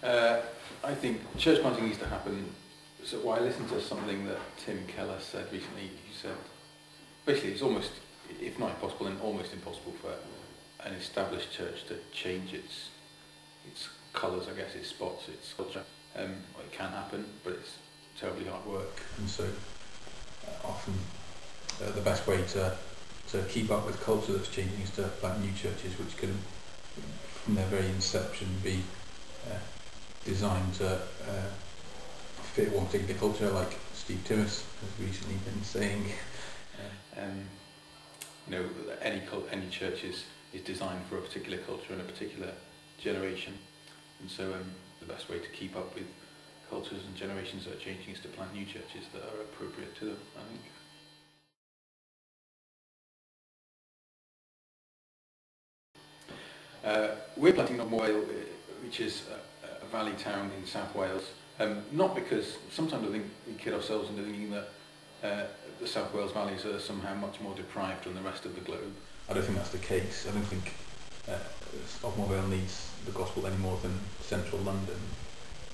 I think church planting needs to happen. So I listened to something that Tim Keller said recently. He said, basically it's almost, if not impossible, then almost impossible for an established church to change its colours, I guess, its spots, its culture. It can happen, but it's terribly hard work. And so often the best way to keep up with culture that's changing is to plant new churches, which can, from their very inception, be designed to fit one particular culture, like Steve Timmis has recently been saying. Any church is designed for a particular culture and a particular generation, and so the best way to keep up with cultures and generations that are changing is to plant new churches that are appropriate to them, I think. We're planting Ogmore Vale, which is a valley town in South Wales, not because sometimes I think we kid ourselves into thinking that the South Wales valleys are somehow much more deprived than the rest of the globe. I don't think that's the case. I don't think Ogmore Vale needs the gospel any more than central London,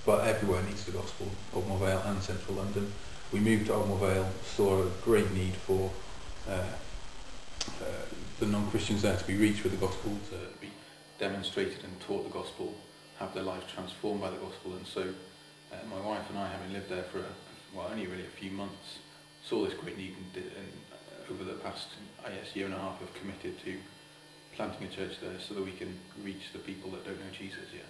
but everywhere needs the gospel, Ogmore Vale and central London. We moved to Ogmore Vale, saw a great need for the non-Christians there to be reached with the gospel, to be demonstrated and taught the gospel, have their lives transformed by the gospel. And so my wife and I, having lived there for only really a few months, saw this great need and over the past, I guess, year and a half have committed to planting a church there so that we can reach the people that don't know Jesus yet.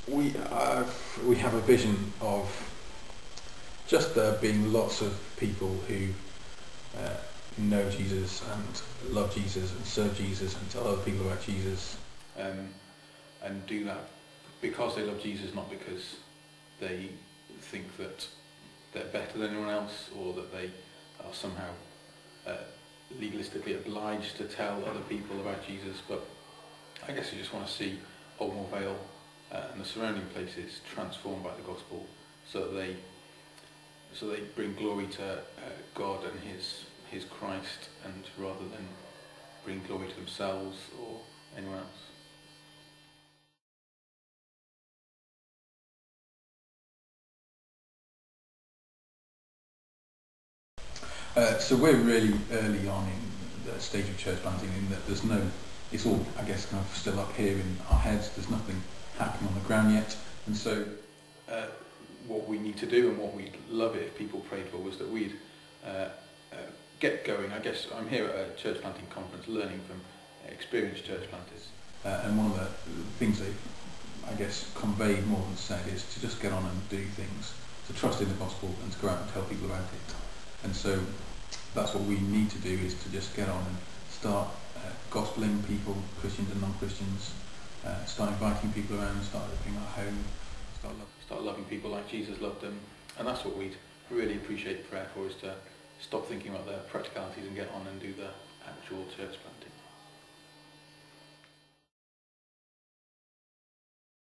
We have a vision of just there being lots of people who know Jesus and love Jesus and serve Jesus and tell other people about Jesus. And do that because they love Jesus, not because they think that they're better than anyone else or that they are somehow legalistically obliged to tell other people about Jesus. But I guess you just want to see Ogmore Vale and the surrounding places transformed by the gospel, so that they bring glory to God and His Christ, and rather than bring glory to themselves or anyone else. So we're really early on in the stage of church planting, in that it's all, I guess, kind of still up here in our heads. There's nothing happening on the ground yet, and so what we need to do, and what we'd love it if people prayed for, was that we'd get going. I guess I'm here at a church planting conference learning from experienced church planters. And one of the things they, I guess, conveyed more than said is to just get on and do things, to trust in the gospel and to go out and tell people about it. And so that's what we need to do, is to just get on and start gospeling people, Christians and non-Christians, start inviting people around, start opening our home, start loving people like Jesus loved them. And that's what we'd really appreciate prayer for, is to stop thinking about the practicalities and get on and do the actual church planting.